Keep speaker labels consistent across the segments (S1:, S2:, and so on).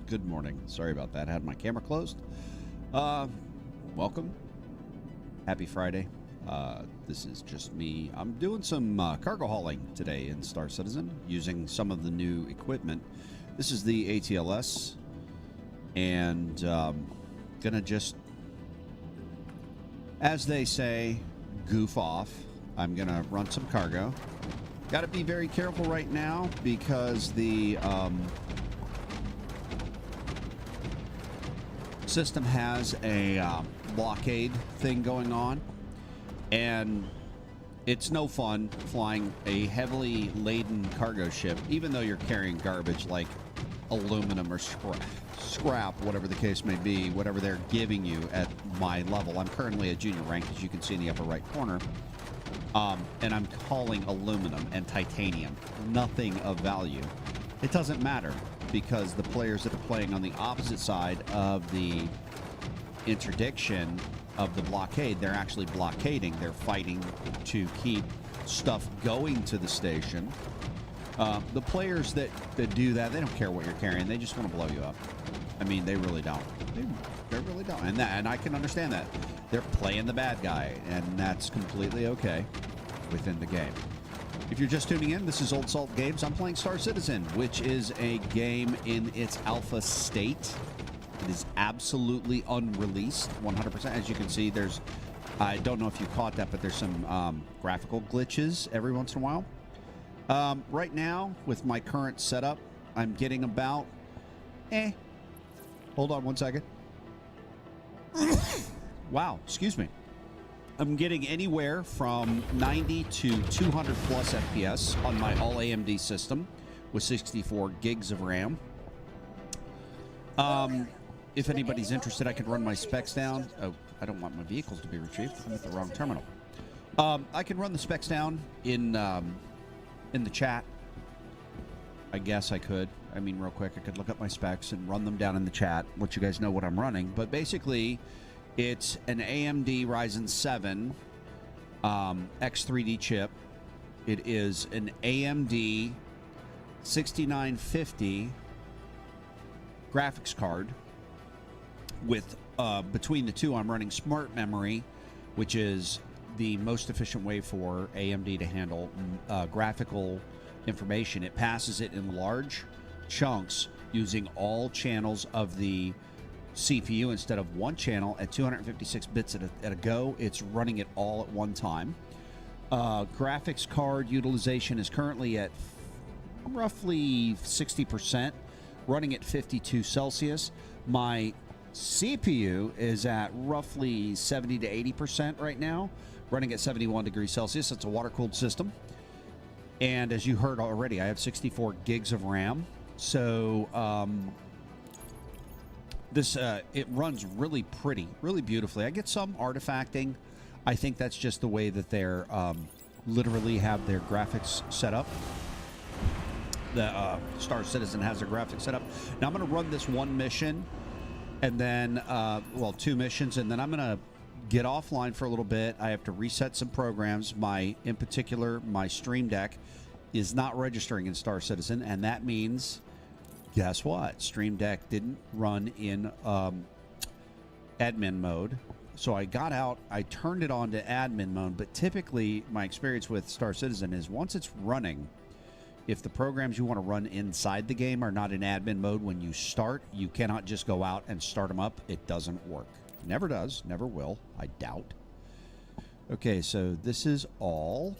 S1: Good morning. Sorry about that. I had my camera closed. Welcome. Happy Friday. This is just me. I'm doing some cargo hauling today in Star Citizen using some of the new equipment. This is the ATLS, and gonna just, as they say, goof off. I'm gonna run some cargo. Got to be very careful right now because the system has a blockade thing going on, and it's no fun flying a heavily laden cargo ship, even though you're carrying garbage like aluminum or scrap, whatever the case may be, whatever they're giving you at my level. I'm currently a junior rank, as you can see in the upper right corner. And I'm hauling aluminum and titanium, nothing of value. It doesn't matter because the players that are playing on the opposite side of the interdiction of the blockade, they're actually blockading. They're fighting to keep stuff going to the station. The players that do that, they don't care what you're carrying. They just want to blow you up. I mean, they really don't. They really don't. And I can understand that. They're playing the bad guy, and that's completely okay within the game. If you're just tuning in, this is Old Salt Games. I'm playing Star Citizen, which is a game in its alpha state. It is absolutely unreleased, 100%. As you can see, there's, I don't know if you caught that, but there's some graphical glitches every once in a while. Right now, with my current setup, I'm getting about, hold on one second. Wow, excuse me. I'm getting anywhere from 90 to 200 plus FPS on my all AMD system with 64 gigs of RAM. If anybody's interested, I can run my specs down. Oh, I don't want my vehicles to be retrieved. I'm at the wrong terminal. I can run the specs down in the chat. I guess I could. I mean, real quick, I could look up my specs and run them down in the chat, let you guys know what I'm running. But basically, it's an AMD Ryzen 7 X3D chip. It is an AMD 6950 graphics card with, between the two, I'm running smart memory, which is the most efficient way for AMD to handle graphical information. It passes it in large chunks using all channels of the CPU instead of one channel at 256 bits at a go. It's running it all at one time. Graphics card utilization is currently at roughly 60%, running at 52 Celsius. My CPU is at roughly 70 to 80% right now, running at 71 degrees Celsius. It's a water-cooled system. And as you heard already, I have 64 gigs of RAM. So it runs really pretty, really beautifully. I get some artifacting. I think that's just the way that they're literally have their graphics set up. The Star Citizen has their graphics set up. Now I'm going to run this one mission, and then, well, two missions, and then I'm going to get offline for a little bit. I have to reset some programs. In particular, my Stream Deck is not registering in Star Citizen, and that means, guess what? Stream Deck didn't run in admin mode. So I got out, I turned it on to admin mode, but typically my experience with Star Citizen is once it's running, if the programs you want to run inside the game are not in admin mode when you start, you cannot just go out and start them up. It doesn't work. Never does, never will, I doubt. Okay, so this is all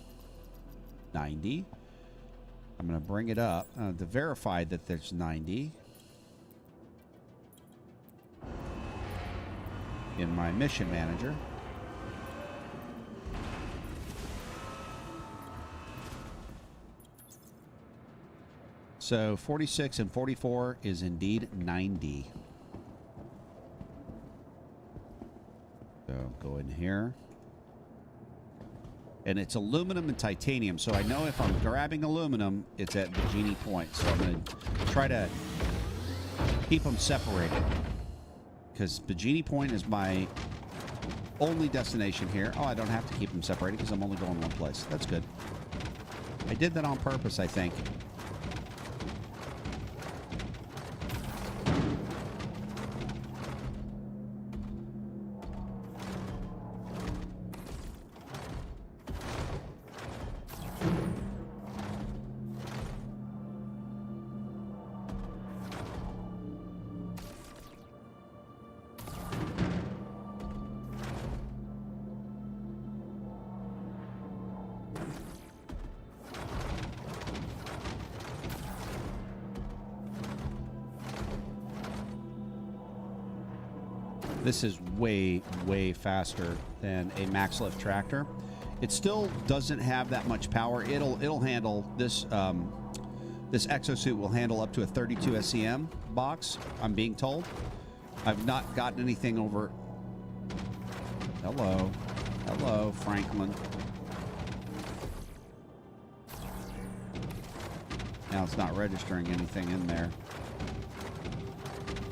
S1: 90. I'm going to bring it up to verify that there's 90 in my mission manager. So 46 and 44 is indeed 90. So go in here. And it's aluminum and titanium, so I know if I'm grabbing aluminum, it's at Bikini Point. So I'm going to try to keep them separated, because Bikini Point is my only destination here. Oh, I don't have to keep them separated because I'm only going one place. That's good. I did that on purpose, I think. This is way, way faster than a max lift tractor. It still doesn't have that much power. It'll handle this. This exosuit will handle up to a 32 SEM box, I'm being told. I've not gotten anything over. Hello. Hello, Franklin. Now it's not registering anything in there.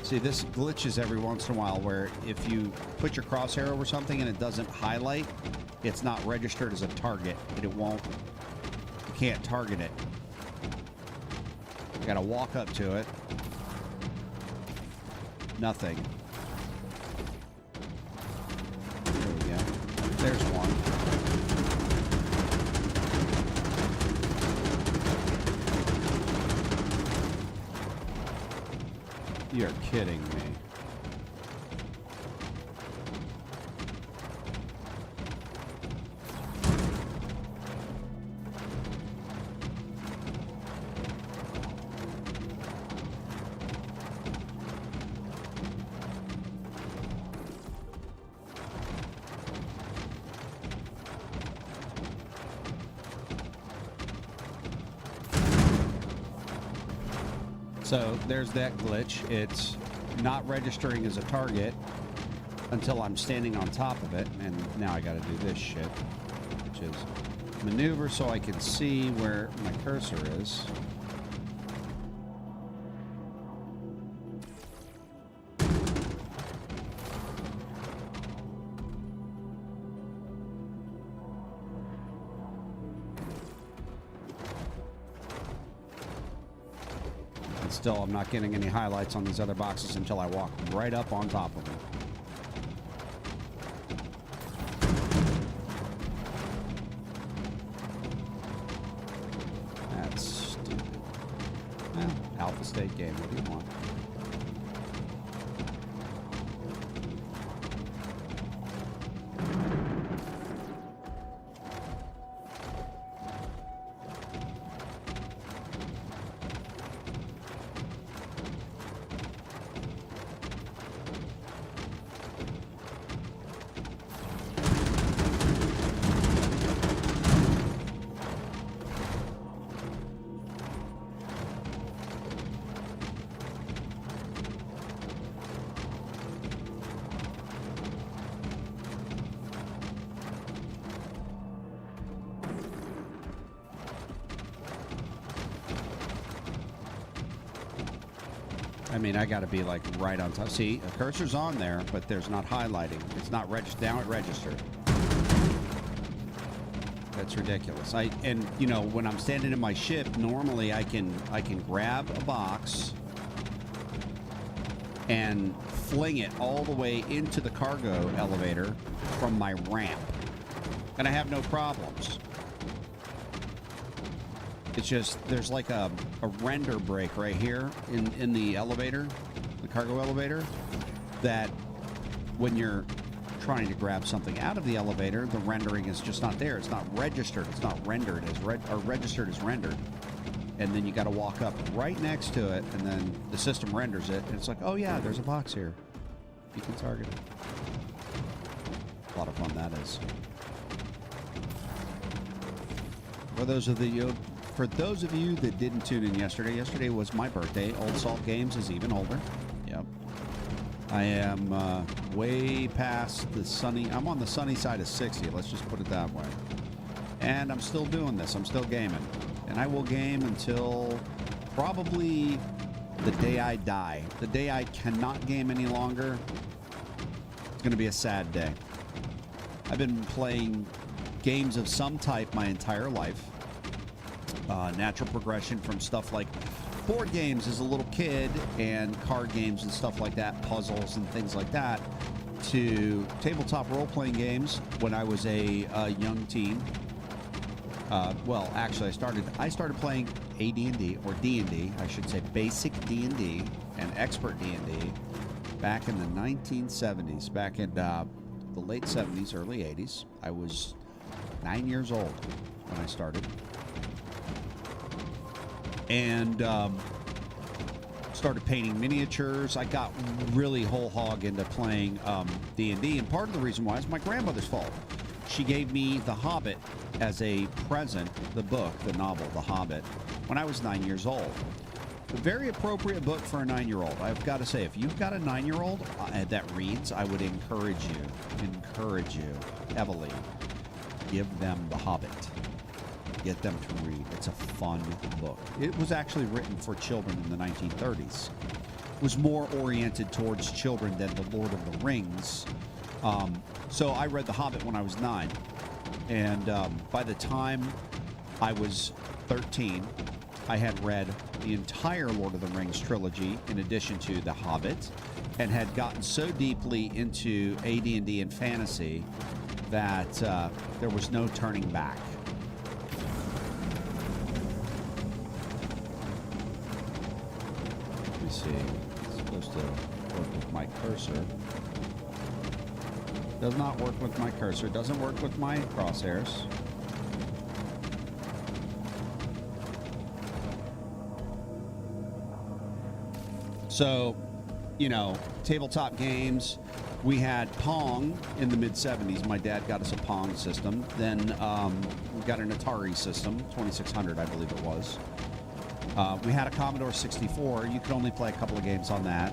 S1: See, this glitches every once in a while where if you put your crosshair over something and it doesn't highlight, it's not registered as a target. It won't. You can't target it. You gotta walk up to it. Nothing. There we go. There's one. You're kidding me. So there's that glitch. It's not registering as a target until I'm standing on top of it. And now I got to do this shit, which is maneuver so I can see where my cursor is. Still, I'm not getting any highlights on these other boxes until I walk right up on top of them. That's stupid. Well, Alpha State game. What do you want? I mean, I got to be like right on top. See, the cursor's on there, but there's not highlighting. It's not registered. Now it registered. That's ridiculous. And you know, when I'm standing in my ship, normally I can grab a box and fling it all the way into the cargo elevator from my ramp, and I have no problems. It's just, there's like a render break right here in the elevator, the cargo elevator, that when you're trying to grab something out of the elevator, the rendering is just not there. It's not registered. It's not rendered as registered as rendered. And then you got to walk up right next to it, and then the system renders it, and it's like, oh yeah, there's a box here. You can target it. A lot of fun that is. For those of you that didn't tune in yesterday was my birthday. Old Salt Games is even older. Yep. I am way past the sunny. I'm on the sunny side of 60. Let's just put it that way. And I'm still doing this. I'm still gaming. And I will game until probably the day I die. The day I cannot game any longer, it's going to be a sad day. I've been playing games of some type my entire life. Natural progression from stuff like board games as a little kid and card games and stuff like that, puzzles and things like that, to tabletop role-playing games when I was a young teen. Well, actually, I started playing AD&D, or D&D, I should say, basic D&D and expert D&D back in the 1970s, back in the late 70s, early 80s. I was 9 years old when I started. And started painting miniatures. I got really whole hog into playing D&D, and part of the reason why is my grandmother's fault. She gave me The Hobbit as a present, the book, the novel, The Hobbit, when I was 9 years old. A very appropriate book for a 9-year-old. I've got to say, if you've got a 9-year-old that reads, I would encourage you heavily, give them The Hobbit. Get them to read. It's a fun book. It was actually written for children in the 1930s. It was more oriented towards children than The Lord of the Rings. So I read The Hobbit when I was 9. And by the time I was 13, I had read the entire Lord of the Rings trilogy in addition to The Hobbit, and had gotten so deeply into AD&D and fantasy that there was no turning back. Let me see. It's supposed to work with my cursor. Does not work with my cursor. Doesn't work with my crosshairs. So, you know, tabletop games. We had Pong in the mid-'70s. My dad got us a Pong system. Then we got an Atari system, 2600, I believe it was. We had a Commodore 64. You could only play a couple of games on that.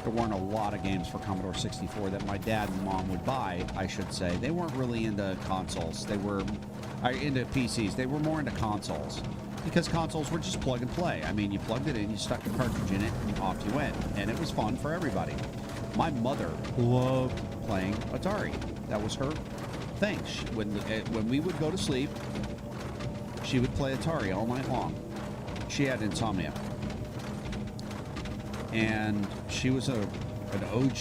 S1: There weren't a lot of games for Commodore 64 that my dad and mom would buy, I should say. They weren't really into consoles. They were into PCs. They were more into consoles, because consoles were just plug and play. I mean, you plugged it in, you stuck a cartridge in it, and off you went. And it was fun for everybody. My mother loved playing Atari. That was her thing. When we would go to sleep, she would play Atari all night long. She had insomnia. And she was an OG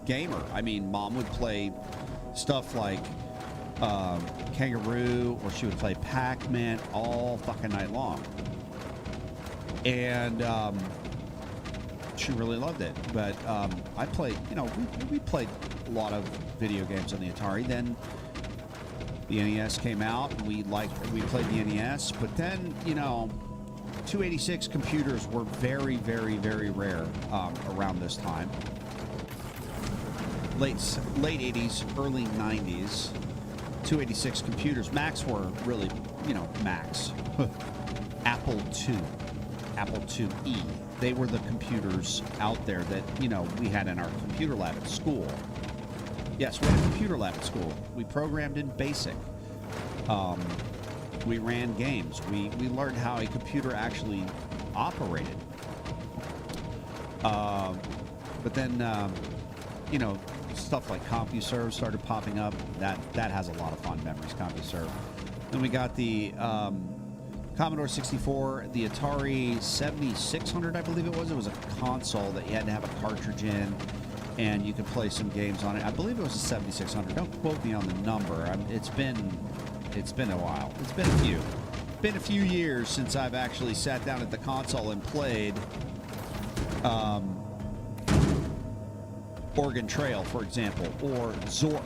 S1: gamer. I mean, Mom would play stuff like Kangaroo, or she would play Pac-Man all fucking night long. And she really loved it. But I played, you know, we played a lot of video games on the Atari. Then the NES came out, and we played the NES. But then, you know, 286 computers were very, very, very rare around this time. Late 80s, early 90s. 286 computers. Macs were really, you know, Macs. Apple II, Apple IIe. They were the computers out there that, you know, we had in our computer lab at school. Yes, we had a computer lab at school. We programmed in BASIC. We ran games. We learned how a computer actually operated. But then, you know, stuff like CompuServe started popping up. That has a lot of fond memories, CompuServe. Then we got the Commodore 64, the Atari 7600, I believe it was. It was a console that you had to have a cartridge in, and you could play some games on it. I believe it was a 7600. Don't quote me on the number. It's been a while. It's been a few years since I've actually sat down at the console and played Oregon Trail, for example, or Zork,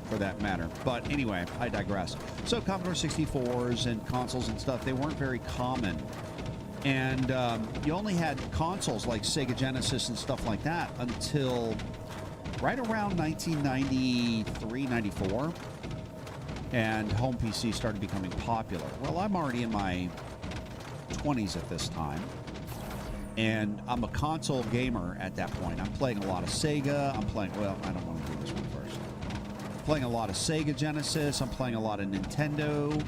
S1: for that matter. But anyway, I digress. So Commodore 64s and consoles and stuff, they weren't very common. And you only had consoles like Sega Genesis and stuff like that until right around 1993, 94. And home PC started becoming popular. Well, I'm already in my 20s at this time, and I'm a console gamer at that point. I'm playing a lot of Sega. I don't want to do this one first. I'm playing a lot of Sega Genesis. I'm playing a lot of Nintendo.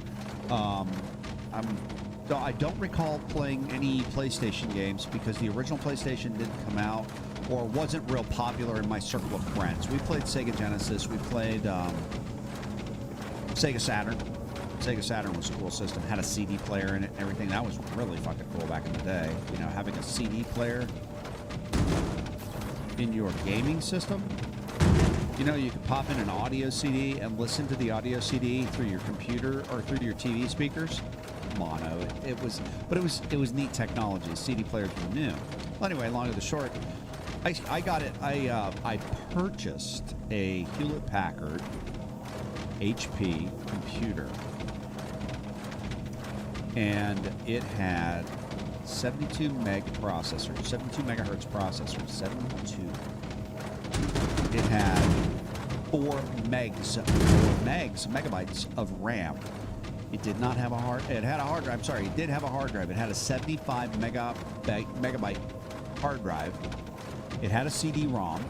S1: I don't recall playing any PlayStation games because the original PlayStation didn't come out or wasn't real popular in my circle of friends. We played Sega Genesis. We played Sega Saturn. Sega Saturn was a cool system. Had a CD player in it and everything. That was really fucking cool back in the day. You know, having a CD player in your gaming system. You know, you could pop in an audio CD and listen to the audio CD through your computer or through your TV speakers. Mono. It was neat technology. CD players were new. Well, anyway, long and the short, I got it. I purchased a Hewlett-Packard HP computer and it had 72 meg processor, 72 megahertz processor, 72. It had 4 megabytes of RAM. It did not have a hard. It had a hard drive. I'm sorry, it did have a hard drive. It had a 75 megabyte hard drive. It had a CD-ROM.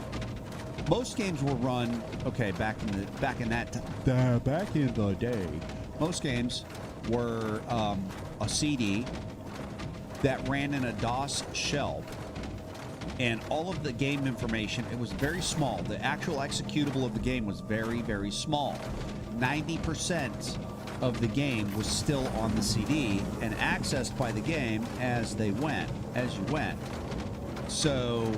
S1: Most games were run back in the day. Most games were a CD that ran in a DOS shell, and all of the game information, it was very small. The actual executable of the game was very, very small. 90% of the game was still on the CD and accessed by the game as you went. So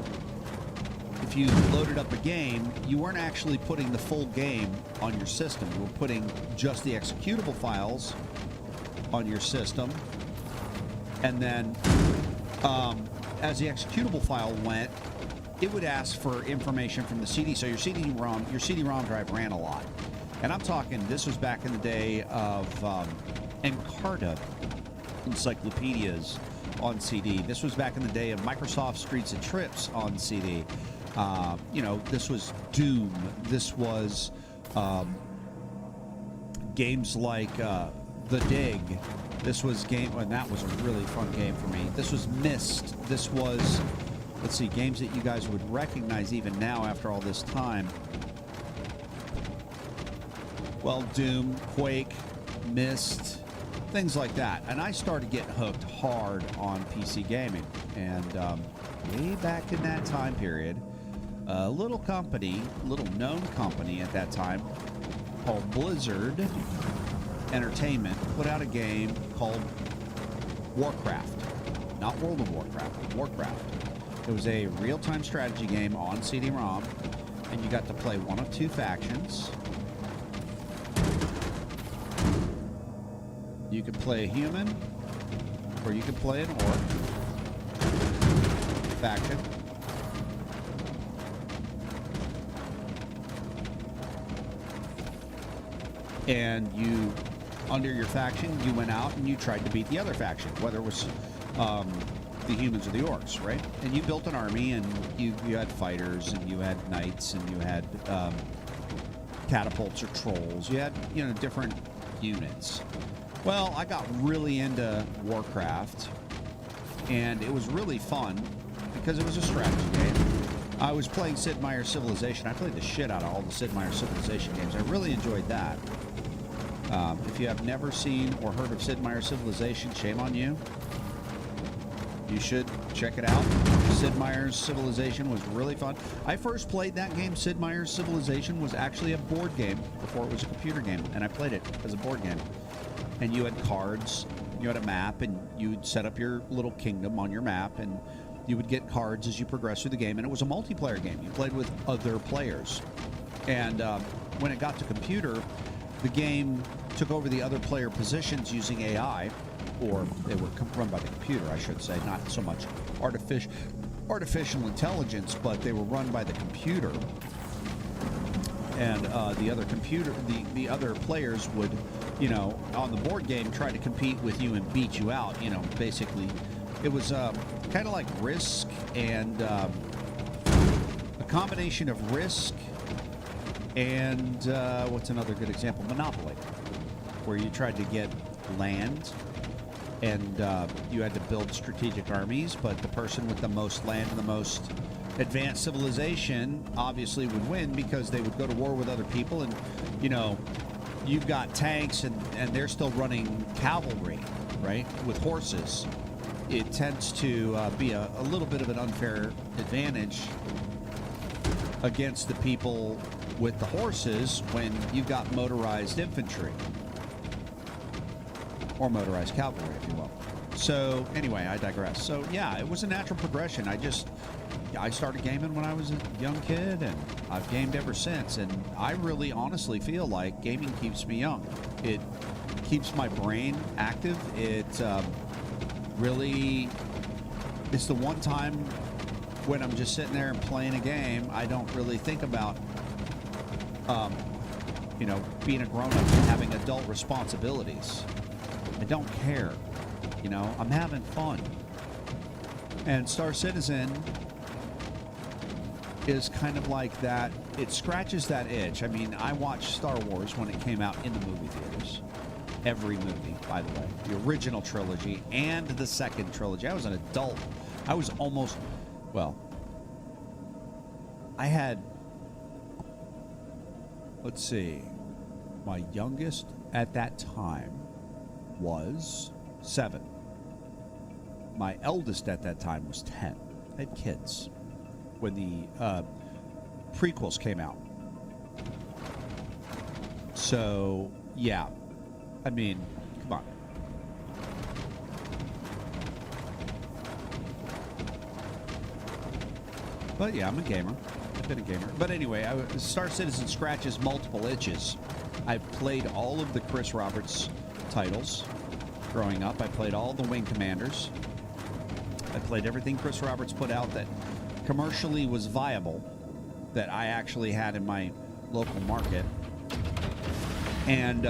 S1: if you loaded up a game, you weren't actually putting the full game on your system. You were putting just the executable files on your system, and then as the executable file went, it would ask for information from the CD. So your CD-ROM drive ran a lot. And I'm talking, this was back in the day of Encarta encyclopedias on CD. This was back in the day of Microsoft Streets and Trips on CD. This was Doom. This was games like The Dig. This was and that was a really fun game for me. This was Myst. This was, let's see, games that you guys would recognize even now after all this time. Well, Doom, Quake, Myst, things like that. And I started getting hooked hard on PC gaming. And way back in that time period, a little known company at that time called Blizzard Entertainment put out a game called Warcraft. Not World of Warcraft, Warcraft. It was a real-time strategy game on CD-ROM, and you got to play one of two factions. You could play a human, or you could play an orc faction. And you, under your faction, you went out and you tried to beat the other faction, whether it was the humans or the orcs, right? And you built an army, and you had fighters, and you had knights, and you had catapults or trolls. You had, different units. Well, I got really into Warcraft, and it was really fun because it was a strategy game. I was playing Sid Meier's Civilization. I played the shit out of all the Sid Meier's Civilization games. I really enjoyed that. If you have never seen or heard of Sid Meier's Civilization, shame on you. You should check it out. Sid Meier's Civilization was really fun. I first played that game, Sid Meier's Civilization, was actually a board game before it was a computer game, and I played it as a board game. And you had cards, you had a map, and you'd set up your little kingdom on your map, and you would get cards as you progress through the game, and it was a multiplayer game. You played with other players. And when it got to computer, the game took over the other player positions using AI, or they were run by the computer, I should say, not so much artificial intelligence, but they were run by the computer. And the other players would, on the board game, try to compete with you and beat you out. Basically, it was kind of like Risk and a combination of Risk and what's another good example? Monopoly, where you tried to get land and you had to build strategic armies, but the person with the most land and the most advanced civilization obviously would win because they would go to war with other people, and you've got tanks and they're still running cavalry, right, with horses. It tends to be a little bit of an unfair advantage against the people with the horses when you've got motorized infantry or motorized cavalry, if you will. So anyway, I digress. So yeah, it was a natural progression. I started gaming when I was a young kid, and I've gamed ever since. And I really honestly feel like gaming keeps me young. It keeps my brain active. It really is the one time when I'm just sitting there and playing a game, I don't really think about, being a grown-up and having adult responsibilities. I don't care. You know, I'm having fun. And Star Citizen is kind of like that. It scratches that itch. I mean, I watched Star Wars when it came out in the movie theaters. Every movie, by the way. The original trilogy and the second trilogy. I was an adult. I was almost, well, I had, let's see, my youngest at that time was 7. My eldest at that time was 10. I had kids when the prequels came out. So, yeah. I mean, come on. But yeah, I'm a gamer. I've been a gamer. But anyway, Star Citizen scratches multiple itches. I've played all of the Chris Roberts titles growing up. I played all the Wing Commanders. I played everything Chris Roberts put out that commercially was viable, that I actually had in my local market. And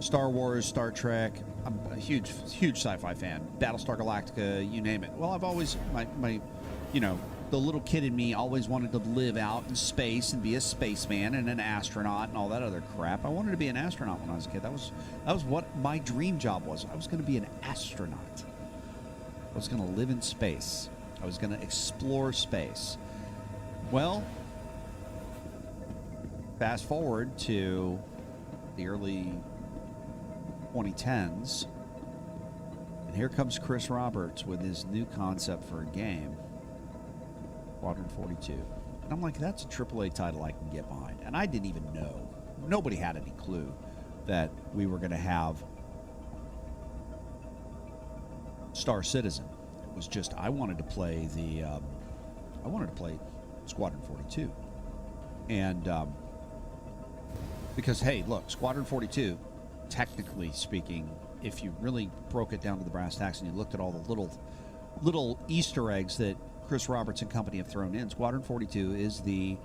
S1: Star Wars, Star Trek. I'm a huge sci-fi fan. Battlestar Galactica, you name it. Well, I've always, my you know, the little kid in me always wanted to live out in space and be a spaceman and an astronaut and all that other crap. I wanted to be an astronaut when I was a kid. That was what my dream job was. I was going to be an astronaut. I was going to live in space. I was going to explore space. Well, fast forward to the early 2010s, and here comes Chris Roberts with his new concept for a game, Squadron 42. And I'm like, that's a AAA title I can get behind. And I didn't even know. Nobody had any clue that we were going to have Star Citizen. It was just, I wanted to play Squadron 42. And because, hey, look, Squadron 42, technically speaking, if you really broke it down to the brass tacks and you looked at all the little Easter eggs that Chris Roberts and company have thrown in, Squadron 42 is the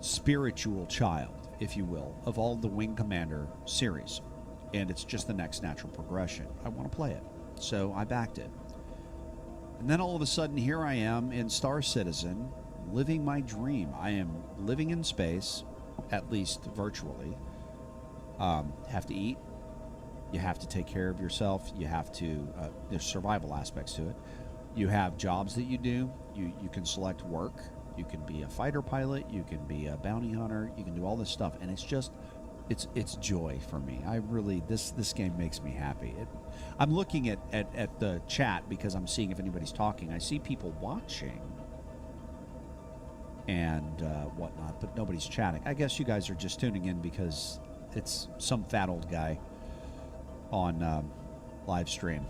S1: spiritual child, if you will, of all the Wing Commander series. And it's just the next natural progression. I want to play it. So I backed it. And then all of a sudden, here I am in Star Citizen, living my dream. I am living in space, at least virtually. Have to eat. You have to take care of yourself. You have to, there's survival aspects to it. You have jobs that you do. You can select work. You can be a fighter pilot. You can be a bounty hunter. You can do all this stuff. And it's just, it's joy for me. I really, this game makes me happy. I'm looking at the chat because I'm seeing if anybody's talking. I see people watching and whatnot, but nobody's chatting. I guess you guys are just tuning in because it's some fat old guy on live stream.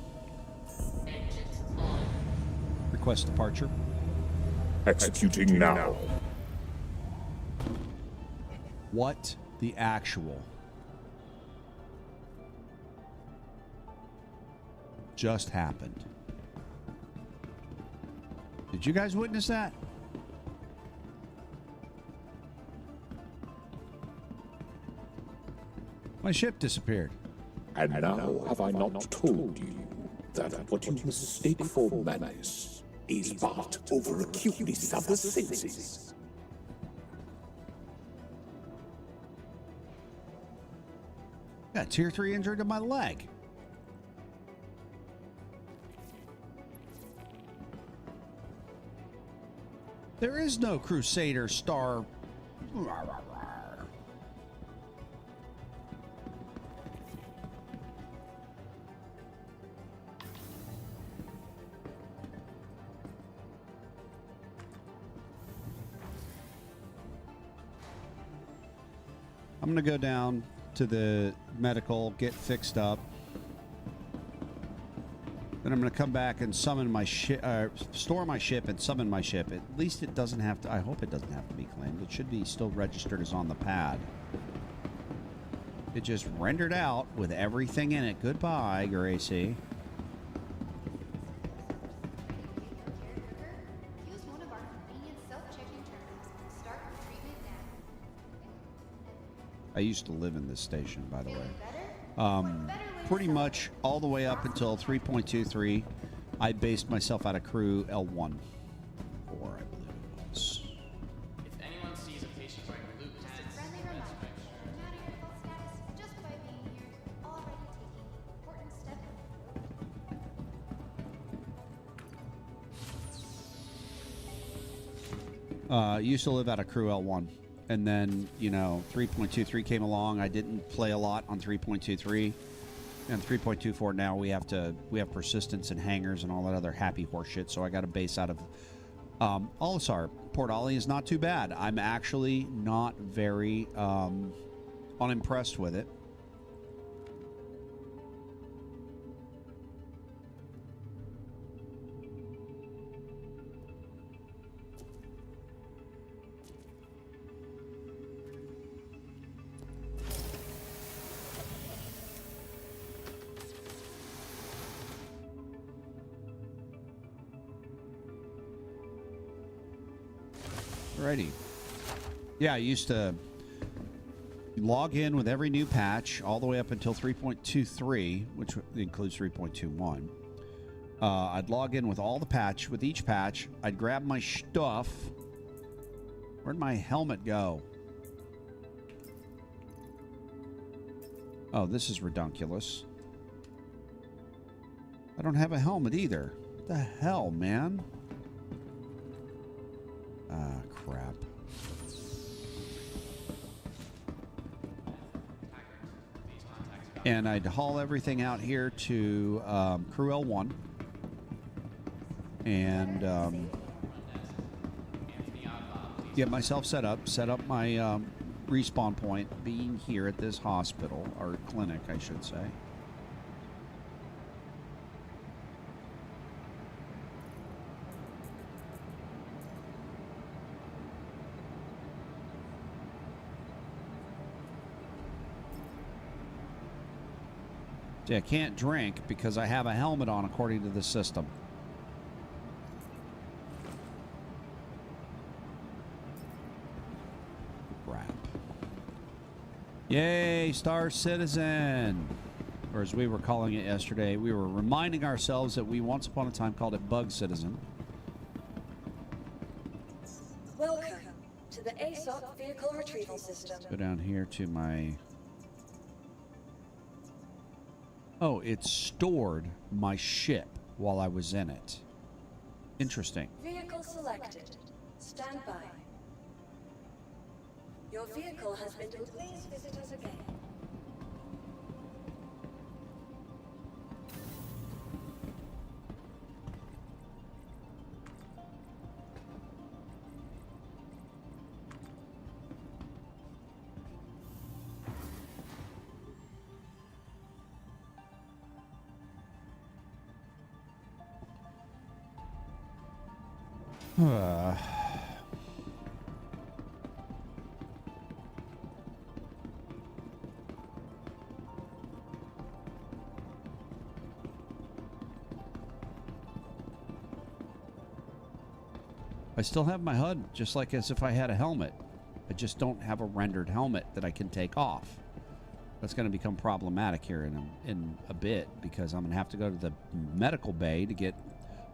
S1: Request departure.
S2: Executing now.
S1: What the actual just happened? Did you guys witness that? My ship disappeared.
S2: And now have I not told you that what you mistake for madness is but over-acuteness of the senses?
S1: Got tier 3 injured in my leg. There is no Crusader Star. I'm going to go down to the medical, get fixed up. Then I'm going to come back and summon my ship, store my ship and summon my ship. At least it doesn't have to, I hope it doesn't have to be claimed. It should be still registered as on the pad. It just rendered out with everything in it. Goodbye, Gracie. I used to live in this station, by the way. Pretty much all the way up until 3.23, I based myself out of crew L1. Or I believe it was.
S3: If anyone sees a patient wearing blue pants,
S4: Friendly reminder, no matter your health status, just by being here, you're already taking an important step.
S1: Used to live out of crew L1. And then, you know, 3.23 came along. I didn't play a lot on 3.23. And 3.24 now we have persistence and hangers and all that other happy horse shit. So I got a base out of Olisar. Port Ollie is not too bad. I'm actually not very unimpressed with it. Alrighty. Yeah, I used to log in with every new patch all the way up until 3.23, which includes 3.21. I'd log in with all the patch. With each patch, I'd grab my stuff. Where'd my helmet go? Oh, this is redunculous. I don't have a helmet either. What the hell, man? Ah, crap. And I'd haul everything out here to Crew L1 and get myself set up my respawn point, being here at this hospital, or clinic, I should say. See, I can't drink because I have a helmet on according to the system. Crap. Yay, Star Citizen! Or as we were calling it yesterday, we were reminding ourselves that we once upon a time called it Bug Citizen.
S5: Welcome to the ASOP Vehicle Retrieval System.
S1: Go down here to my... Oh, it stored my ship while I was in it. Interesting.
S5: Vehicle selected. Stand by. Your vehicle has been... Please visit us again.
S1: I still have my HUD just like as if I had a helmet. I just don't have a rendered helmet that I can take off. That's going to become problematic here in a bit because I'm going to have to go to the medical bay to get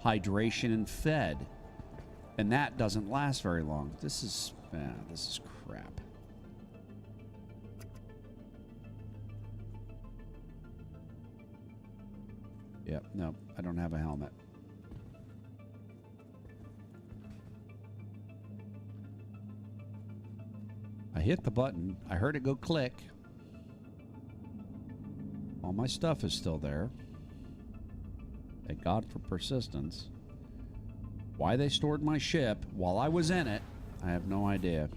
S1: hydration and fed. And that doesn't last very long. This is crap. Yep, no, I don't have a helmet. I hit the button. I heard it go click. All my stuff is still there. Thank God for persistence. Why they stored my ship while I was in it, I have no idea.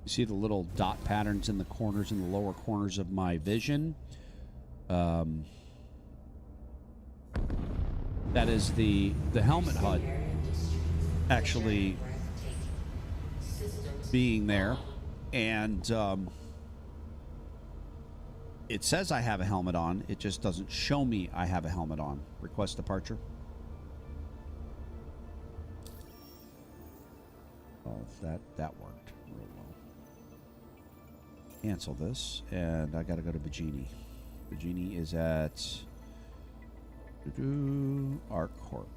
S1: You see the little dot patterns in the corners, in the lower corners of my vision? That is the helmet HUD actually being there. And It says I have a helmet on. It just doesn't show me I have a helmet on. Request departure. Oh, that worked real well. Cancel this, and I got to go to Bajini. Bajini is at Arc Corp.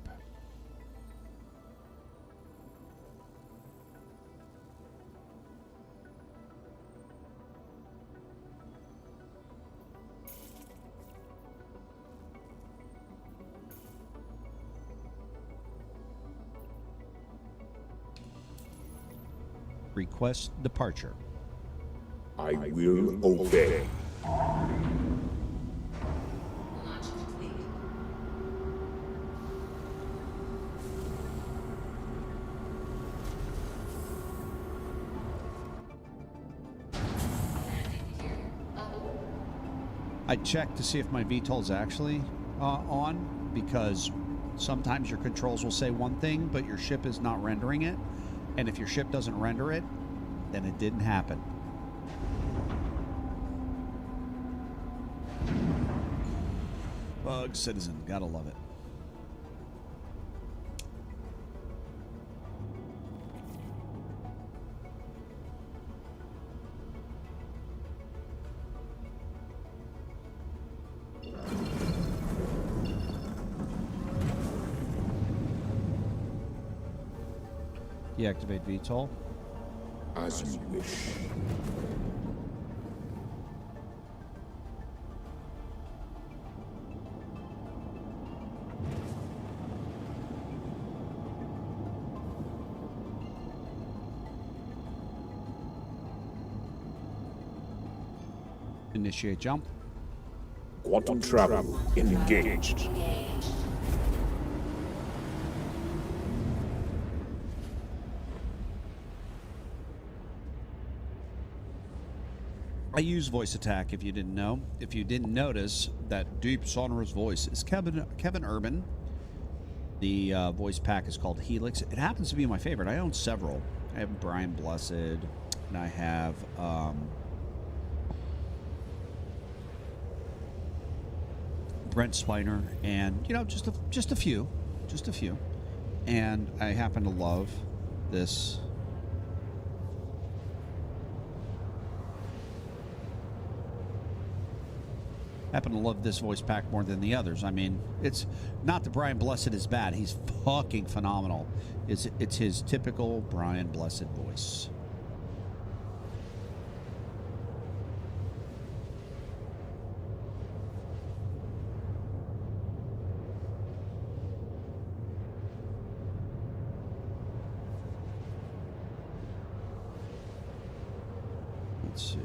S1: Request departure.
S2: I will obey.
S5: Launch complete.
S1: I checked to see if my VTOL's actually on, because sometimes your controls will say one thing, but your ship is not rendering it. And if your ship doesn't render it, then it didn't happen. Bug Citizen, gotta love it. Deactivate VTOL.
S2: As you wish.
S1: Initiate jump.
S2: Quantum travel engaged.
S1: I use voice attack if you didn't know. If you didn't notice, that deep, sonorous voice is Kevin Urban. The voice pack is called Helix. It happens to be my favorite. I own several. I have Brian Blessed, and I have Brent Spiner, and just a few. And I happen to love this. Happen to love this voice pack more than the others. I mean, it's not that Brian Blessed is bad. He's fucking phenomenal. It's his typical Brian Blessed voice. Let's see.